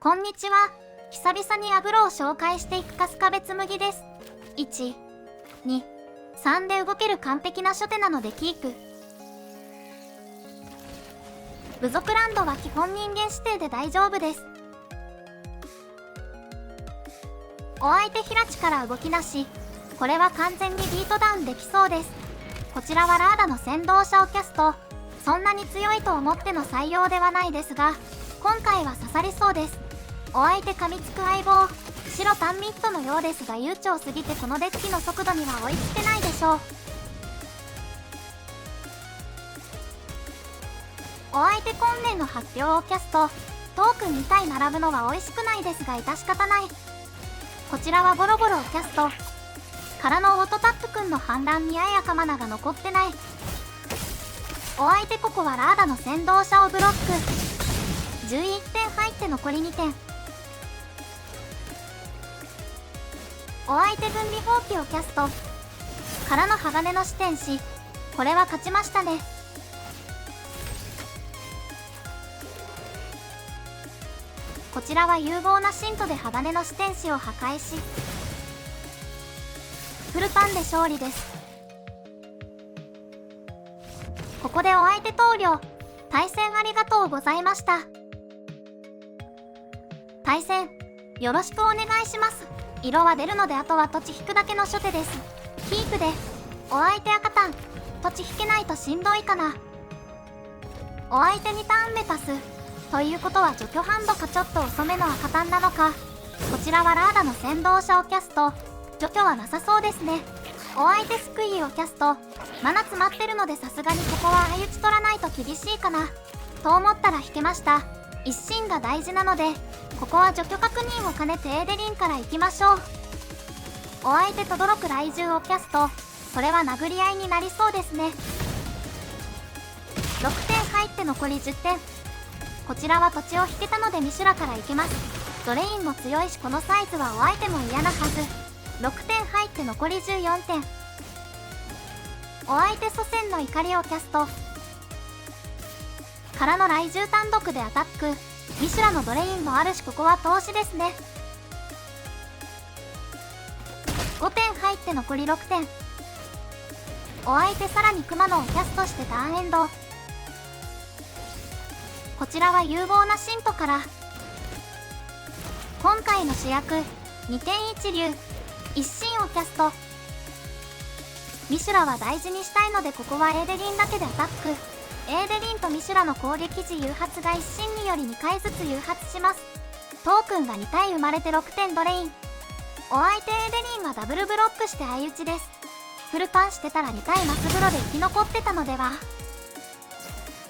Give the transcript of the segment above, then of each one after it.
こんにちは。久々にアグロを紹介していく春日部紬です。1、2、3で動ける完璧な初手なのでキープ。部族ランドは基本人間指定で大丈夫です。お相手平地から動きなし、これは完全にビートダウンできそうです。こちらはラーダの先導者をキャスト。そんなに強いと思っての採用ではないですが、今回は刺さりそうです。お相手噛みつく相棒、白タンミットのようですが悠長すぎてこのデッキの速度には追いつけないでしょう。お相手訓練の発表をキャスト。トークン2体並ぶのは美味しくないですが致し方ない。こちらはボロボロをキャスト。からのオートタップくんの反乱にあやかマナが残ってない。お相手ここはラーダの先導者をブロック。11点入って残り2点。お相手分離放棄をキャスト。からの鋼の四天使。これは勝ちましたね。こちらは有望な信徒で鋼の四天使を破壊し、フルパンで勝利です。ここでお相手投了。対戦ありがとうございました。対戦よろしくお願いします。色は出るのであとは土地引くだけの初手です。キープで。お相手赤タン。土地引けないとしんどいかな。お相手にターンメタス。ということは除去ハンドかちょっと遅めの赤タンなのか。こちらはラーダの先導者をキャスト。除去はなさそうですね。お相手スクイーをキャスト。マナ詰まってるのでさすがにここは相打ち取らないと厳しいかな。と思ったら引けました。一心が大事なので、ここは除去確認を兼ねてエーデリンから行きましょう。お相手とどろく雷獣をキャスト。それは殴り合いになりそうですね。6点入って残り10点。こちらは土地を引けたのでミシュラから行けます。ドレインも強いしこのサイズはお相手も嫌なはず。6点入って残り14点。お相手祖先の怒りをキャスト。からの雷獣単独でアタック。ミシュラのドレインもあるしここは投資ですね。5点入って残り6点。お相手さらに熊野をキャストしてターンエンド。こちらは有望な信徒から。今回の主役2点一流一心をキャスト。ミシュラは大事にしたいのでここはエーデリンだけでアタック。エーデリンとミシュラの攻撃時誘発が一心により2回ずつ誘発します。トークンが2体生まれて6点ドレイン。お相手エーデリンはダブルブロックして相打ちです。フルパンしてたら2体マス風呂で生き残ってたのでは。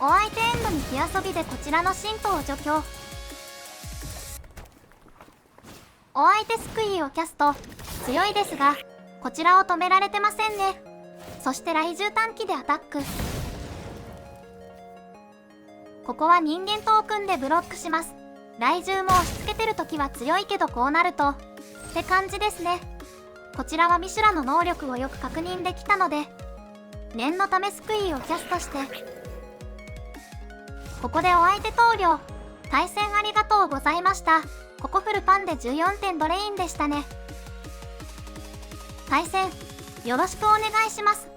お相手エンドに火遊びでこちらの信徒を除去。お相手スクイーをキャスト。強いですがこちらを止められてませんね。そして雷獣短期でアタック。ここは人間トークンでブロックします。雷獣も押し付けてる時は強いけどこうなるとって感じですね。こちらはミシュラの能力をよく確認できたので念のためスクイーをキャストして、ここでお相手投了。対戦ありがとうございました。ここフルパンで14点ドレインでしたね。対戦よろしくお願いします。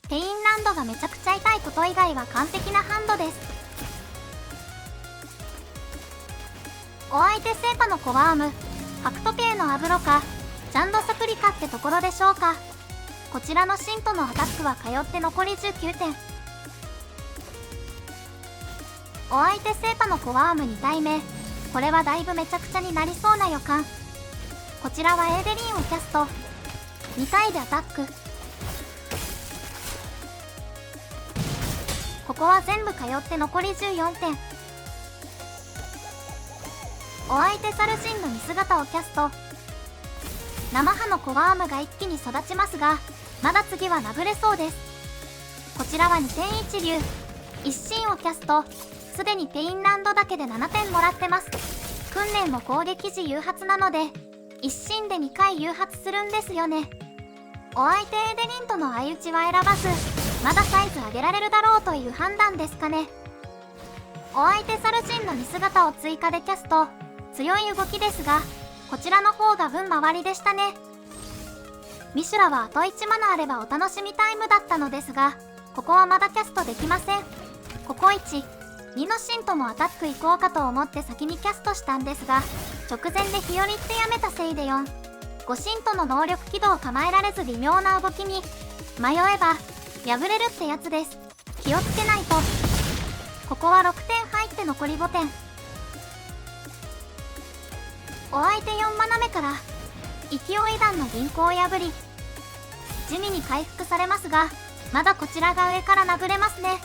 ペインランドがめちゃくちゃ痛いこと以外は完璧なハンドです。お相手セーパのコワーム、ハクト系のアブロかジャンドサプリカってところでしょうか。こちらの信徒のアタックは通って残り19点。お相手セーパのコワーム2体目。これはだいぶめちゃくちゃになりそうな予感。こちらはエーデリンをキャスト。2体でアタック。ここは全部通って残り14点。お相手サルジンの見姿をキャスト。生葉のコワームが一気に育ちますがまだ次は殴れそうです。こちらは2点一流一心をキャスト。すでにペインランドだけで7点もらってます。訓練も攻撃時誘発なので一心で2回誘発するんですよね。お相手エーデリンとの相打ちは選ばずまだサイズ上げられるだろうという判断ですかね。お相手サルジンの見姿を追加でキャスト。強い動きですが、こちらの方が分回りでしたね。ミシュラはあと1マナあればお楽しみタイムだったのですが、ここはまだキャストできません。ここ1、2のシントもアタック行こうかと思って先にキャストしたんですが、直前で日和ってやめたせいで4、5シントの能力起動を構えられず微妙な動きに迷えば破れるってやつです。気をつけないと。ここは6点入って残り5点。お相手4マナ目から勢い弾の銀行を破り地味に回復されますが、まだこちらが上から殴れますね。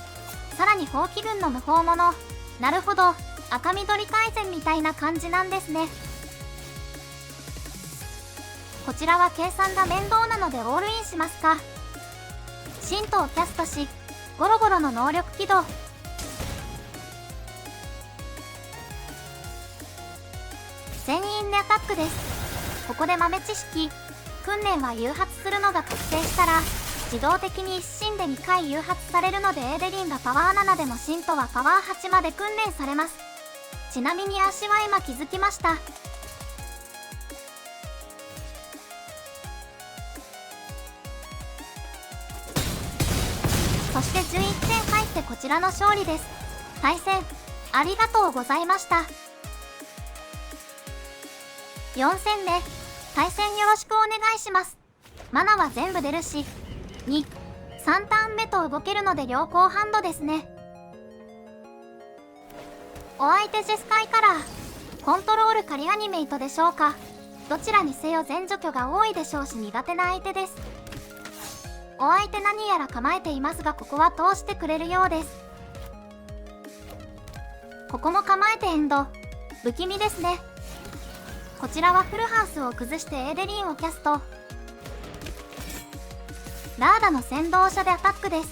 さらに放棄軍の無法者、なるほど、赤緑改善みたいな感じなんですね。こちらは計算が面倒なのでオールインしますか。シントをキャストし、ゴロゴロの能力起動。全員でアタックです。ここで豆知識、訓練は誘発するのが確定したら自動的に一心で2回誘発されるので、エーデリンがパワー7でもシントはパワー8まで訓練されます。ちなみに足は今気づきました。そして11点入ってこちらの勝利です。対戦ありがとうございました。4戦目、対戦よろしくお願いします。マナは全部出るし、2、3ターン目と動けるので良好ハンドですね。お相手ジェスカイカラー、コントロール仮アニメイトでしょうか。どちらにせよ全除去が多いでしょうし苦手な相手です。お相手何やら構えていますが、ここは通してくれるようです。ここも構えてエンド、不気味ですね。こちらはフルハウスを崩してエーデリンをキャスト。ラーダの先導者でアタックです。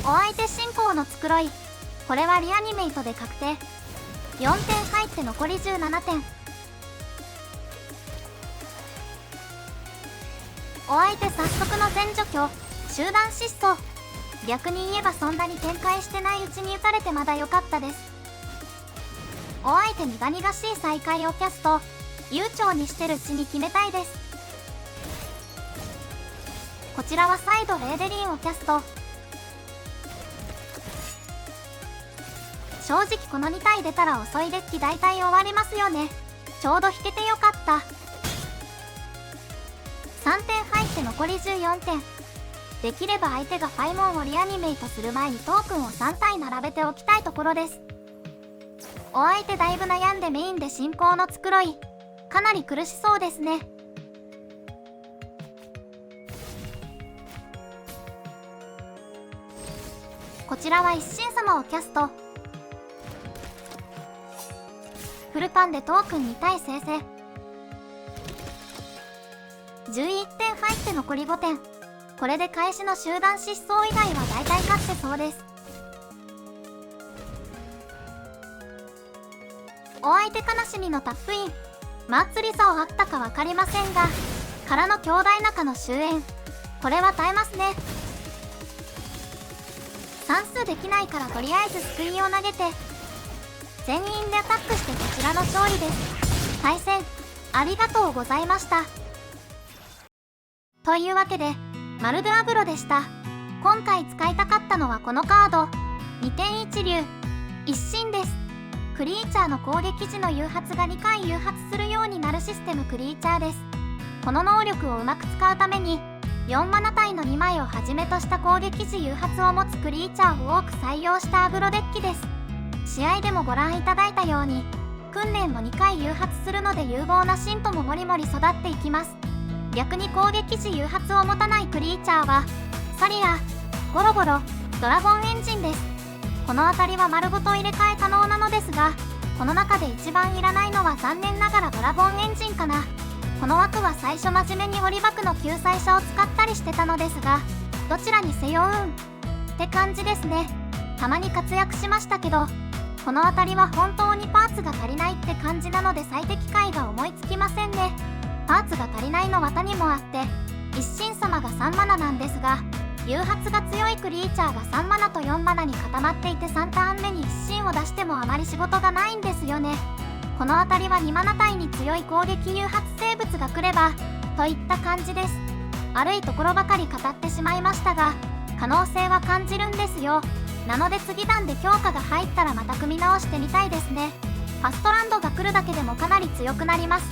お相手進行の繕い、これはリアニメイトで確定。4点入って残り17点。お相手早速の全除去、集団失踪。逆に言えばそんなに展開してないうちに打たれてまだ良かったです。お相手苦々しい再開をキャスト、悠長にしてるうちに決めたいです。こちらは再度レーデリンをキャスト。正直この2体出たら遅いデッキ大体終わりますよね。ちょうど引けてよかった。3点入って残り14点。できれば相手がファイモンをリアニメイトする前にトークンを3体並べておきたいところです。お相手だいぶ悩んでメインで進行の繕い、かなり苦しそうですね。こちらは一神様をキャスト。フルパンでトークン2体生成。11点入って残り5点。これで開始の集団失踪以外は大体勝ってそうです。お相手悲しみのタップイン、祭りさあったか分かりませんが、からの兄弟仲の終焉、これは耐えますね。算数できないからとりあえずスクリーンを投げて全員でアタックしてこちらの勝利です。対戦ありがとうございました。というわけでマルドアブロでした。今回使いたかったのはこのカード、2点一流一神です。クリーチャーの攻撃時の誘発が2回誘発するようになるシステムクリーチャーです。この能力をうまく使うために4マナ体の2枚をはじめとした攻撃時誘発を持つクリーチャーを多く採用したアグロデッキです。試合でもご覧いただいたように訓練も2回誘発するので有望な信徒ももりもり育っていきます。逆に攻撃時誘発を持たないクリーチャーはサリア、ゴロゴロ、ドラゴンエンジンです。この辺りは丸ごと入れ替え可能なのですが、この中で一番いらないのは残念ながらドラゴンエンジンかな。この枠は最初真面目にオリバクの救済者を使ったりしてたのですが、どちらにせよって感じですね。たまに活躍しましたけど、この辺りは本当にパーツが足りないって感じなので最適解が思いつきませんね。パーツが足りないのは他にもあって、一神様が3マナなんですが、誘発が強いクリーチャーが3マナと4マナに固まっていて3ターン目に一心を出してもあまり仕事がないんですよね。この辺りは2マナ帯に強い攻撃誘発生物が来ればといった感じです。悪いところばかり語ってしまいましたが、可能性は感じるんですよ。なので次弾で強化が入ったらまた組み直してみたいですね。ファストランドが来るだけでもかなり強くなります。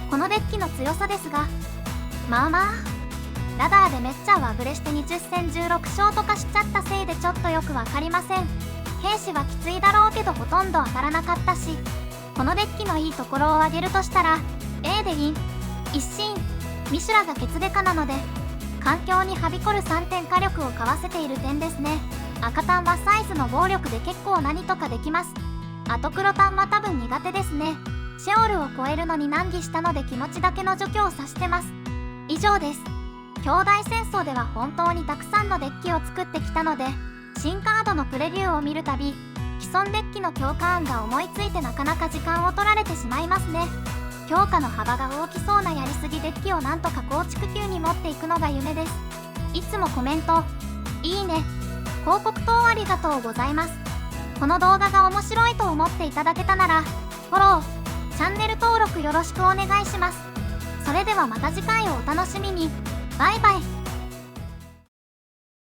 このデッキの強さですが、まあラダーでめっちゃ上振れして20戦16勝とかしちゃったせいでちょっとよくわかりません。兵士はきついだろうけどほとんど当たらなかったし、このデッキのいいところを挙げるとしたら A で銀、一心、ミシュラがケツデカなので環境にはびこる3点火力を買わせている点ですね。赤タンはサイズの暴力で結構何とかできます。あと黒タンは多分苦手ですね。シェオルを超えるのに難儀したので気持ちだけの除去を指してます。以上です。兄弟戦争では本当にたくさんのデッキを作ってきたので、新カードのプレビューを見るたび既存デッキの強化案が思いついてなかなか時間を取られてしまいますね。強化の幅が大きそうなやりすぎデッキをなんとか構築級に持っていくのが夢です。いつもコメント、いいね、広告等ありがとうございます。この動画が面白いと思っていただけたならフォロー、チャンネル登録よろしくお願いします。それではまた次回をお楽しみに。バイバイ。